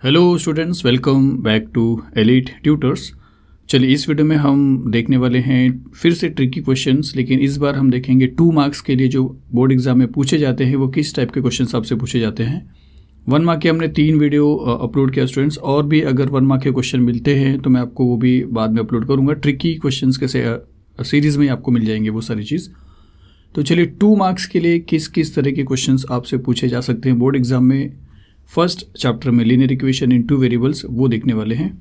Hello students, welcome back to elite tutors. चलिए इस video में हम देखने वाले हैं फिर से ट्रिकी क्वेश्चंस, लेकिन इस बार हम देखेंगे 2 मार्क्स के लिए जो बोर्ड एग्जाम में पूछे जाते हैं वो किस टाइप के क्वेश्चंस आपसे पूछे जाते हैं। 1 मार्क के हमने 3 वीडियो अपलोड किया स्टूडेंट्स, और भी अगर 1 मार्क के क्वेश्चन मिलते हैं तो मैं आपको वो भी बाद में अपलोड करूँगा। ट्रिकी क्वेश्चन के सीरीज़ में आपको मिल जाएंगे वो सारी चीज़। तो चलिए 2 मार्क्स के लिए किस किस तरह के क्वेश्चन आपसे पूछे जा सकते हैं बोर्ड एग्जाम में, फर्स्ट चैप्टर में लीनियर इक्वेशन इन 2 वेरिएबल्स वो देखने वाले हैं।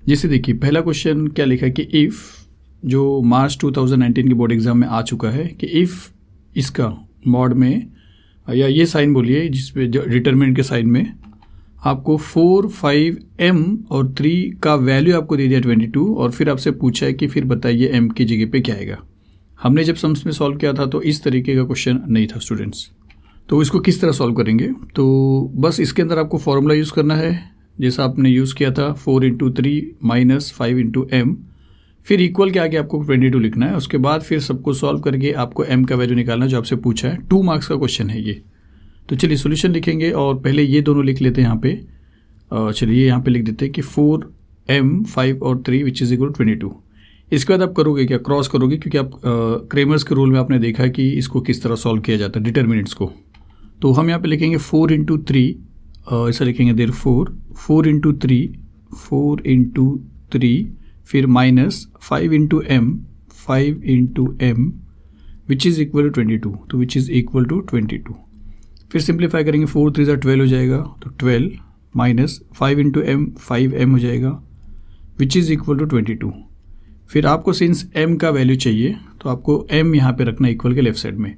जैसे देखिए पहला क्वेश्चन क्या लिखा है कि इफ़, जो मार्च 2019 के बोर्ड एग्जाम में आ चुका है, कि इफ़ इसका मॉड में या ये साइन बोलिए जिसपे डिटरमिनेंट के साइन में आपको 4, 5, m और 3 का वैल्यू आपको दे दिया 22, और फिर आपसे पूछा है कि फिर बताइए m की जगह पे क्या आएगा। हमने जब सम्स में सॉल्व किया था तो इस तरीके का क्वेश्चन नहीं था स्टूडेंट्स। तो इसको किस तरह सॉल्व करेंगे, तो बस इसके अंदर आपको फॉर्मूला यूज़ करना है जैसा आपने यूज़ किया था 4 × 3 - 5 × m, फिर इक्वल के आगे आपको 22 लिखना है। उसके बाद फिर सबको सॉल्व करके आपको m का वैल्यू निकालना जो आपसे पूछा है। 2 मार्क्स का क्वेश्चन है ये। तो चलिए सॉल्यूशन लिखेंगे, और पहले ये दोनों लिख लेते हैं यहाँ पे। चलिए यहाँ पे लिख देते हैं कि 4m 5 और 3 विच इज़ इक्वल 22। इसके बाद आप करोगे क्या, क्रॉस करोगे, क्योंकि आप क्रेमर्स के रूल में आपने देखा कि इसको किस तरह सॉल्व किया जाता है डिटरमिनेंट्स को। तो हम यहाँ पे लिखेंगे 4 × 3, ऐसा लिखेंगे देर 4 × 3 फिर minus 5 × m which is equal to 22, तो विच इज़ इक्वल टू 22। फिर सिंप्लीफाई करेंगे 4 × 3 = 12 हो जाएगा, तो 12 माइनस 5 × m 5m हो जाएगा विच इज़ इक्वल टू 22। फिर आपको सिंस m का वैल्यू चाहिए तो आपको m यहाँ पे रखना इक्वल के लेफ्ट साइड में।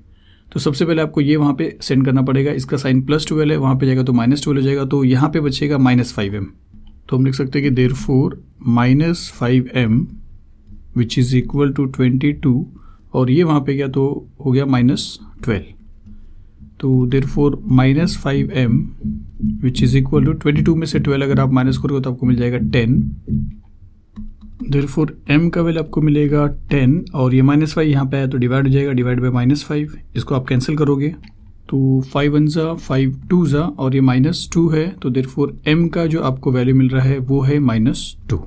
तो सबसे पहले आपको ये वहाँ पे सेंड करना पड़ेगा, इसका साइन +12 है, वहाँ पे जाएगा तो -12 हो जाएगा, तो यहाँ पे बचेगा -5m। तो हम लिख सकते हैं कि therefore -5m which is equal to 22, और ये वहाँ पे गया तो हो गया -12। तो therefore -5m which is equal to 22 में से 12 अगर आप माइनस करोगे तो आपको मिल जाएगा 10। देयरफॉर m का वैल्यू आपको मिलेगा 10, और ये -5 यहाँ पे आया तो डिवाइड हो जाएगा, डिवाइड बाय -5। इसको आप कैंसिल करोगे तो 5 1 ज़ा 5 2 ज़ा, और ये -2 है, तो देयरफॉर m का जो आपको वैल्यू मिल रहा है वो है -2।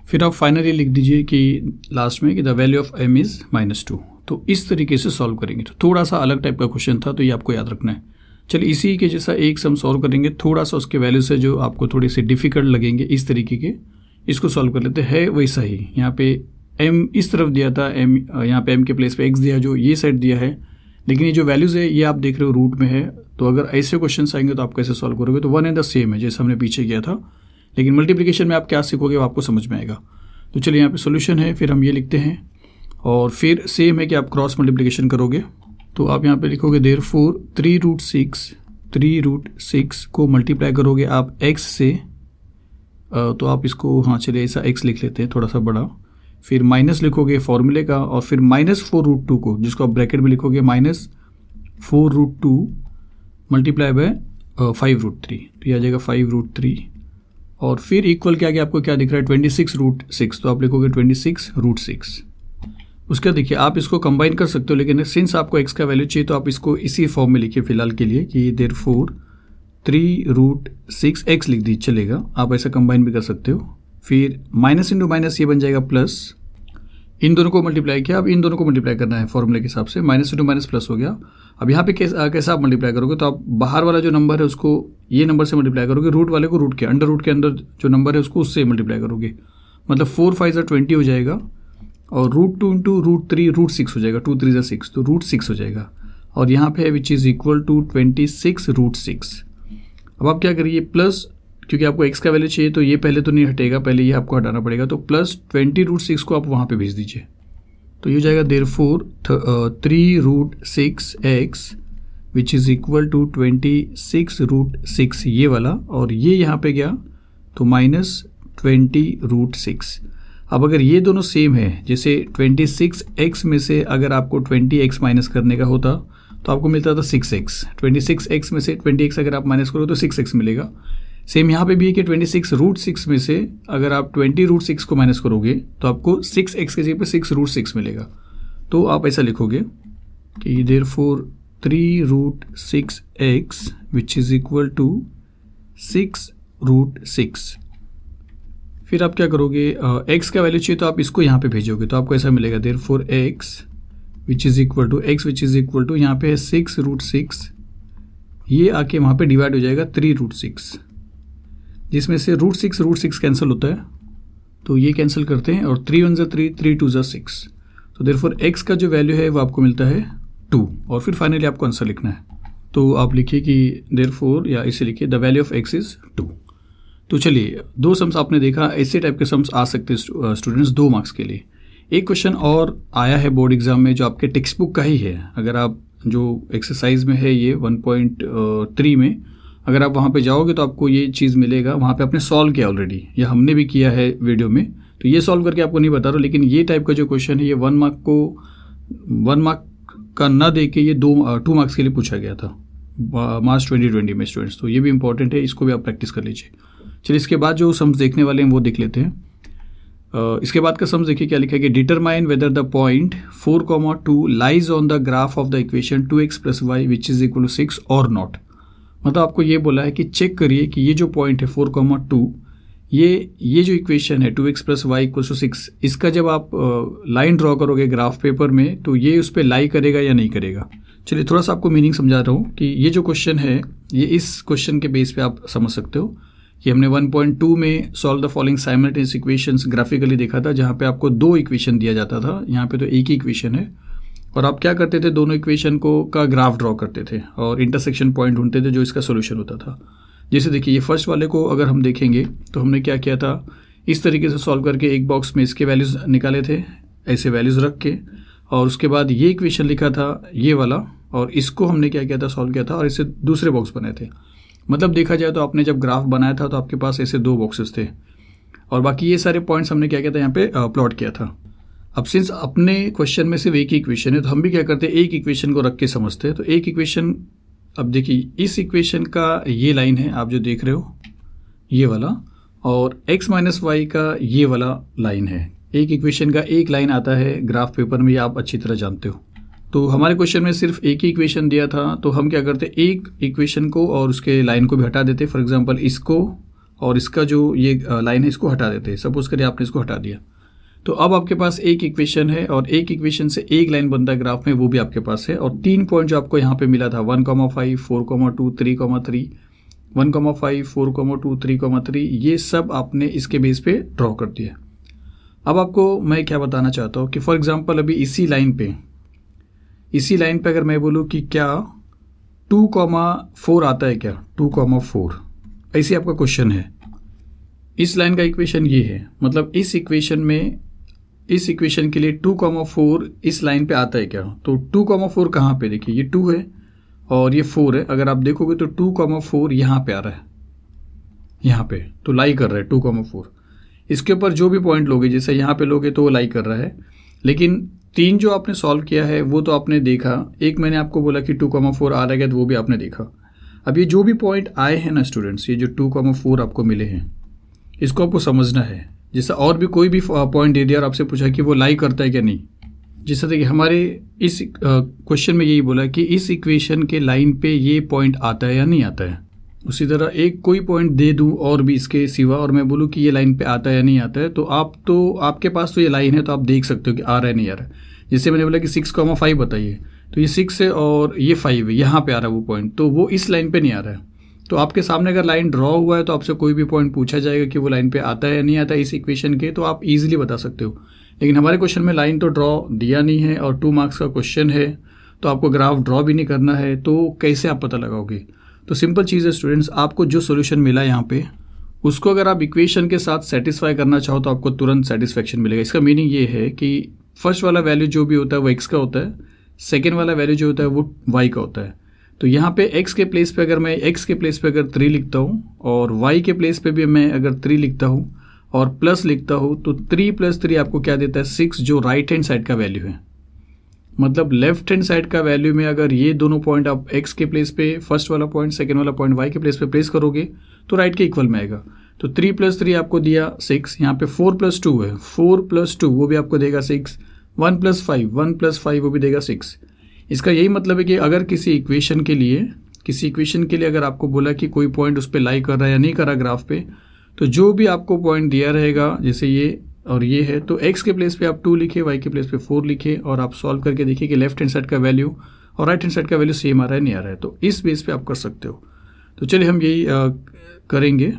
फिर आप फाइनली लिख दीजिए कि लास्ट में कि the value of m is -2। तो इस तरीके से सॉल्व करेंगे। तो थोड़ा सा अलग टाइप का क्वेश्चन था, तो ये आपको याद रखना है। चलिए इसी के जैसा एक सम सॉल्व करेंगे, थोड़ा सा उसके वैल्यू से जो आपको थोड़ी सी डिफिकल्ट लगेंगे इस तरीके के, इसको सॉल्व कर लेते हैं। वैसा ही यहाँ पे m इस तरफ दिया था, m यहाँ पे m के प्लेस पे x दिया जो ये साइड दिया है, लेकिन ये जो वैल्यूज़ है ये आप देख रहे हो रूट में है। तो अगर ऐसे क्वेश्चंस आएंगे तो आप कैसे सॉल्व करोगे, तो 1 एंड द सेम है जैसे हमने पीछे किया था, लेकिन मल्टीप्लिकेशन में आप क्या सीखोगे वो आपको समझ में आएगा। तो चलिए यहाँ पे सोल्यूशन है, फिर हम ये लिखते हैं, और फिर सेम है कि आप क्रॉस मल्टीप्लिकेशन करोगे। तो आप यहाँ पे लिखोगे देयरफॉर 3√6 को मल्टीप्लाई करोगे आप x से, तो आप इसको, हाँ चलिए ऐसा x लिख लेते हैं थोड़ा सा बड़ा, फिर माइनस लिखोगे फॉर्मूले का, और फिर -4√2 को, जिसको आप ब्रैकेट में लिखोगे -4√2 मल्टीप्लाई बाय 5√3, तो ये आ जाएगा 5√3, और फिर इक्वल के आगे आपको क्या दिख रहा है 26√6, तो आप लिखोगे 26√6। उसके बाद देखिए आप इसको कंबाइन कर सकते हो, लेकिन सिंस आपको x का वैल्यू चाहिए तो आप इसको इसी फॉर्म में लिखिए फिलहाल के लिए कि देयरफॉर 3√6x लिख दीजिए, चलेगा। आप ऐसा कंबाइन भी कर सकते हो। फिर माइनस इंटू माइनस ये बन जाएगा प्लस, इन दोनों को मल्टीप्लाई किया, अब इन दोनों को मल्टीप्लाई करना है फॉर्मूले के हिसाब से, माइनस इंटू माइनस प्लस हो गया। अब यहाँ पे कैसा आप मल्टीप्लाई करोगे, तो आप बाहर वाला जो नंबर है उसको ये नंबर से मल्टीप्लाई करोगे, रूट वाले को रूट के अंदर जो नंबर है उसको उससे मल्टीप्लाई करोगे, मतलब 4 5 ज़ा 20 हो जाएगा, और √2 × √3 √6 हो जाएगा, 2 3 ज़ा 6, तो √6 हो जाएगा, और यहाँ पे है विच इज़ इक्वल टू 26√6। अब आप क्या करिए प्लस, क्योंकि आपको x का वैल्यू चाहिए तो ये पहले तो नहीं हटेगा, पहले ये आपको हटाना पड़ेगा, तो प्लस 20√6 को आप वहाँ पे भेज दीजिए, तो ये हो जाएगा therefore 3√6x which is equal to 26√6 ये वाला, और ये यहाँ पे गया तो -20√6। अब अगर ये दोनों सेम है, जैसे 26x में से अगर आपको 20x माइनस करने का होता तो आपको मिलता था 6x, 26x में से 20x अगर आप माइनस करो तो 6x मिलेगा। सेम यहाँ पे भी है कि 26√6 में से अगर आप 20√6 को माइनस करोगे तो आपको 6x के जगह पे 6√6 मिलेगा। तो आप ऐसा लिखोगे कि therefore 3√6x which is equal to 6 √6। फिर आप क्या करोगे, x का वैल्यू चाहिए तो आप इसको यहाँ पे भेजोगे, तो आपको ऐसा मिलेगा therefore x which is equal to यहाँ पे है 6√6, ये आके वहाँ पे डिवाइड हो जाएगा 3√6, जिसमें से √6 कैंसिल होता है, तो ये कैंसिल करते हैं और 3 1 3, 3 2 6, तो देयरफॉर x का जो वैल्यू है वो आपको मिलता है 2, और फिर फाइनली आपको आंसर लिखना है। तो आप लिखिए कि देयरफॉर, या इसे लिखिए the value of x is 2। तो चलिए, 2 सम्स आपने देखा, ऐसे टाइप के सम्स आ सकते हैं स्टूडेंट्स 2 मार्क्स के लिए। एक क्वेश्चन और आया है बोर्ड एग्जाम में जो आपके टेक्स्ट बुक का ही है, अगर आप जो एक्सरसाइज में है ये 1.3 में अगर आप वहाँ पे जाओगे तो आपको ये चीज़ मिलेगा, वहाँ पे आपने सॉल्व किया ऑलरेडी, या हमने भी किया है वीडियो में, तो ये सॉल्व करके आपको नहीं बता रहा, लेकिन ये टाइप का जो क्वेश्चन है ये 1 मार्क का ना दे के ये 2 मार्क्स के लिए पूछा गया था मार्च 2020 में स्टूडेंट्स, तो ये भी इंपॉर्टेंट है, इसको भी आप प्रैक्टिस कर लीजिए। चलिए, इसके बाद जो सम्स देखने वाले हैं वो देख लेते हैं। इसके बाद का सम्स देखिए क्या लिखा है कि determine whether the point 4,2 lies on the graph of the equation 2x + y which is equal to 6 और नॉट। मतलब आपको ये बोला है कि चेक करिए कि ये जो पॉइंट है 4,2, ये जो इक्वेशन है 2x + y = 6, इसका जब आप लाइन ड्रॉ करोगे ग्राफ पेपर में तो ये उस पर लाई करेगा या नहीं करेगा। चलिए, थोड़ा सा आपको मीनिंग समझा रहा हूँ कि ये जो क्वेश्चन है ये इस क्वेश्चन के बेस पे आप समझ सकते हो कि हमने 1.2 में solve the following simultaneous equations graphically देखा था, जहाँ पे आपको 2 इक्वेशन दिया जाता था, यहाँ पे तो एक ही इक्वेशन है, और आप क्या करते थे, दोनों इक्वेशन का ग्राफ ड्रॉ करते थे और इंटरसेक्शन पॉइंट ढूंढते थे जो इसका सोल्यूशन होता था। जैसे देखिए, ये फर्स्ट वाले को अगर हम देखेंगे तो हमने क्या किया था, इस तरीके से सॉल्व करके एक बॉक्स में इसके वैल्यूज़ निकाले थे, ऐसे वैल्यूज़ रख के, और उसके बाद ये इक्वेशन लिखा था ये वाला, और इसको हमने क्या किया था, सॉल्व किया था, और इससे दूसरे बॉक्स बनाए थे। मतलब देखा जाए तो आपने जब ग्राफ बनाया था तो आपके पास ऐसे 2 बॉक्सेस थे, और बाकी ये सारे पॉइंट्स हमने क्या किया था, यहाँ पे प्लॉट किया था। अब सिंस अपने क्वेश्चन में सिर्फ एक ही इक्वेशन है तो हम भी क्या करते हैं, एक इक्वेशन को रख के समझते हैं। तो एक इक्वेशन, अब देखिए इस इक्वेशन का ये लाइन है आप जो देख रहे हो ये वाला, और x - y का ये वाला लाइन है। एक इक्वेशन का एक लाइन आता है ग्राफ पेपर में, ये आप अच्छी तरह जानते हो। तो हमारे क्वेश्चन में सिर्फ एक ही इक्वेशन दिया था, तो हम क्या करते, एक इक्वेशन को और उसके लाइन को भी हटा देते। फॉर एग्जांपल इसको और इसका जो ये लाइन है इसको हटा देते। सपोज करिए आपने इसको हटा दिया, तो अब आपके पास एक इक्वेशन है और एक इक्वेशन से एक लाइन बनता है ग्राफ में, वो भी आपके पास है। और 3 पॉइंट जो आपको यहाँ पे मिला था 1,5, 4,2, 3,3, 1,5, 4,2, 3,3, ये सब आपने इसके बेस पे ड्रॉ कर दिया। अब आपको मैं क्या बताना चाहता हूँ कि फॉर एग्जांपल अभी इसी लाइन पे अगर मैं बोलूँ कि क्या 2,4 आता है क्या, 2,4, ऐसे आपका क्वेश्चन है। इस लाइन का इक्वेशन ये है, मतलब इस इक्वेशन के लिए 2,4 इस लाइन पे आता है क्या, तो 2,4 कहाँ पे, देखिए ये 2 है और ये 4 है। अगर आप देखोगे तो 2,4 यहाँ पे आ रहा है, यहाँ पे तो लाई कर रहा है 2,4। इसके ऊपर जो भी पॉइंट लोगे, जैसे यहाँ पे लोगे तो वो लाई कर रहा है। लेकिन 3 जो आपने सॉल्व किया है वो तो आपने देखा, एक मैंने आपको बोला कि 2,4 आ रहा है तो वो भी आपने देखा। अब ये जो भी पॉइंट आए हैं ना स्टूडेंट्स, ये जो 2,4 आपको मिले हैं, इसको आपको समझना है। जैसा और भी कोई भी पॉइंट दे दिया और आपसे पूछा कि वो लाई करता है क्या नहीं, जैसा देखिए हमारे इस क्वेश्चन में यही बोला कि इस इक्वेशन के लाइन पे ये पॉइंट आता है या नहीं आता है। उसी तरह एक कोई पॉइंट दे दूं और भी इसके सिवा, और मैं बोलूं कि ये लाइन पे आता है या नहीं आता है, तो आपके पास तो ये लाइन है तो आप देख सकते हो कि आ रहा है नहीं आ रहा है। जैसे मैंने बोला कि 6,5 बताइए, तो ये 6 है और ये 5 है, यहाँ पे आ रहा है वो पॉइंट, तो वो इस लाइन पे नहीं आ रहा है। तो आपके सामने अगर लाइन ड्रॉ हुआ है तो आपसे कोई भी पॉइंट पूछा जाएगा कि वो लाइन पे आता है या नहीं आता है इस इक्वेशन के, तो आप इजीली बता सकते हो। लेकिन हमारे क्वेश्चन में लाइन तो ड्रॉ दिया नहीं है और 2 मार्क्स का क्वेश्चन है, तो आपको ग्राफ ड्रॉ भी नहीं करना है, तो कैसे आप पता लगाओगे। तो सिंपल चीज़ है स्टूडेंट्स, आपको जो सोल्यूशन मिला यहाँ पे उसको अगर आप इक्वेशन के साथ सेटिस्फाई करना चाहो तो आपको तुरंत सेटिस्फेक्शन मिलेगा। इसका मीनिंग ये है कि फर्स्ट वाला वैल्यू जो भी होता है वो x का होता है, सेकेंड वाला वैल्यू जो होता है वो y का होता है। तो यहाँ पे x के प्लेस पे अगर मैं x के प्लेस पे अगर 3 लिखता हूँ और y के प्लेस पे भी मैं अगर 3 लिखता हूँ और प्लस लिखता हूँ, तो 3 + 3 आपको क्या देता है 6, जो राइट हैंड साइड का वैल्यू है। मतलब लेफ्ट हैंड साइड का वैल्यू में अगर ये दोनों पॉइंट आप x के प्लेस पे, फर्स्ट वाला पॉइंट सेकेंड वाला पॉइंट y के प्लेस पे प्लेस करोगे तो राइट के इक्वल में आएगा। तो 3 + 3 आपको दिया 6, यहाँ पे 4 + 2 है, 4 + 2 वो भी आपको देगा 6, 1 + 5 वो भी देगा 6। इसका यही मतलब है कि अगर किसी इक्वेशन के लिए किसी इक्वेशन के लिए अगर आपको बोला कि कोई पॉइंट उस पर लाई कर रहा है या नहीं कर रहा ग्राफ पे, तो जो भी आपको पॉइंट दिया रहेगा, जैसे ये और ये है, तो x के प्लेस पे आप 2 लिखे, y के प्लेस पे 4 लिखे और आप सॉल्व करके देखिए कि लेफ्ट हैंड साइड का वैल्यू और राइट हैंड साइड का वैल्यू सेम आ रहा है नहीं आ रहा है। तो इस बेस पे आप कर सकते हो। तो चलिए हम यही करेंगे।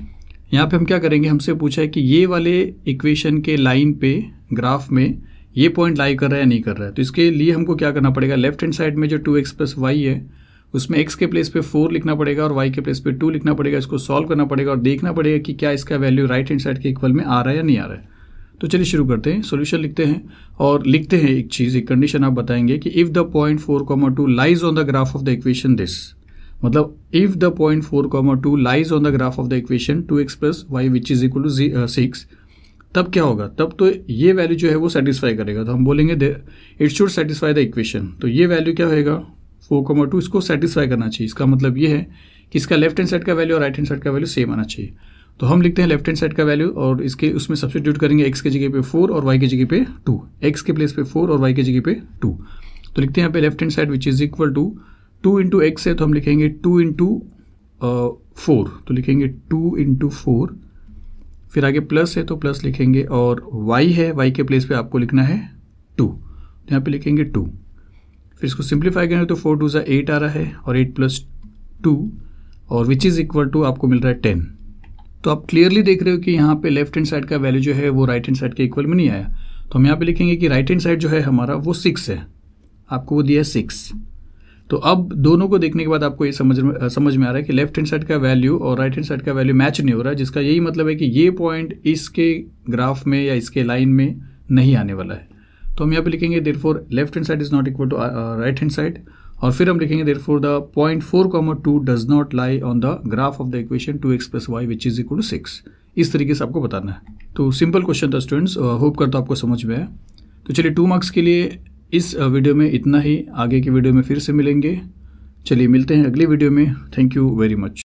यहाँ पे हम क्या करेंगे, हमसे पूछा है कि ये वाले इक्वेशन के लाइन पे ग्राफ में ये पॉइंट लाई कर रहा है या नहीं कर रहा है। तो इसके लिए हमको क्या करना पड़ेगा, लेफ्ट हैंड साइड में जो 2x प्लस वाई है उसमें x के प्लेस पे 4 लिखना पड़ेगा और y के प्लेस पे 2 लिखना पड़ेगा। इसको सॉल्व करना पड़ेगा और देखना पड़ेगा कि क्या इसका वैल्यू राइट हैंड साइड के इक्वल में आ रहा है या नहीं आ रहा है। तो चलिए शुरू करते हैं, सॉल्यूशन लिखते हैं और लिखते हैं एक चीज़, एक कंडीशन आप बताएंगे कि if the point 4,2 lies on the graph of the equation this, मतलब if the point 4,2 lies on the graph of the equation 2x plus Y which is equal to 6, तब क्या होगा, तब तो ये वैल्यू जो है वो सेटिस्फाई करेगा। तो हम बोलेंगे it should satisfy the equation. तो ये वैल्यू क्या होएगा 4,2, इसको सेटिस्फाई करना चाहिए। इसका मतलब ये है कि इसका लेफ्ट हैंड साइड का वैल्यू और राइट हैंड साइड का वैल्यू सेम आना चाहिए। तो हम लिखते हैं लेफ्ट हैंड साइड का वैल्यू और इसके उसमें सब्स्टिट्यूट करेंगे x के जगह पे 4 और y के जगह पे 2, x के प्लेस पे 4 और y के जगह पे 2। तो लिखते हैं यहाँ पे left hand side which is equal to 2 into x है तो हम लिखेंगे 2 इंटू 4, तो लिखेंगे 2 इंटू 4, फिर आगे प्लस है तो प्लस लिखेंगे और y है, y के प्लेस पे आपको लिखना है 2, तो यहाँ पे लिखेंगे 2। फिर इसको सिंप्लीफाई करेंगे तो 4 2 8 आ रहा है और 8 प्लस 2 और विच इज़ इक्वल टू आपको मिल रहा है 10। तो आप क्लियरली देख रहे हो कि यहाँ पे लेफ्ट हैंड साइड का वैल्यू जो है वो राइट हैंड साइड के इक्वल में नहीं आया। तो हम यहाँ पे लिखेंगे कि राइट हैंड साइड जो है हमारा वो 6 है, आपको वो दिया है 6। तो अब दोनों को देखने के बाद आपको ये समझ में आ रहा है कि लेफ्ट हैंड साइड का वैल्यू और राइट हैंड साइड का वैल्यू मैच नहीं हो रहा है, जिसका यही मतलब है कि ये पॉइंट इसके ग्राफ में या इसके लाइन में नहीं आने वाला है। तो हम यहाँ पे लिखेंगे therefore left hand side is not equal to right hand side, और फिर हम लिखेंगे therefore the point 4,2 does not lie on the graph of the equation 2x plus Y which is equal to 6। इस तरीके से आपको बताना है। तो सिंपल क्वेश्चन था स्टूडेंट्स, होप करता हूँ आपको समझ में आया। तो चलिए 2 मार्क्स के लिए इस वीडियो में इतना ही, आगे की वीडियो में फिर से मिलेंगे। चलिए मिलते हैं अगली वीडियो में। Thank you very much.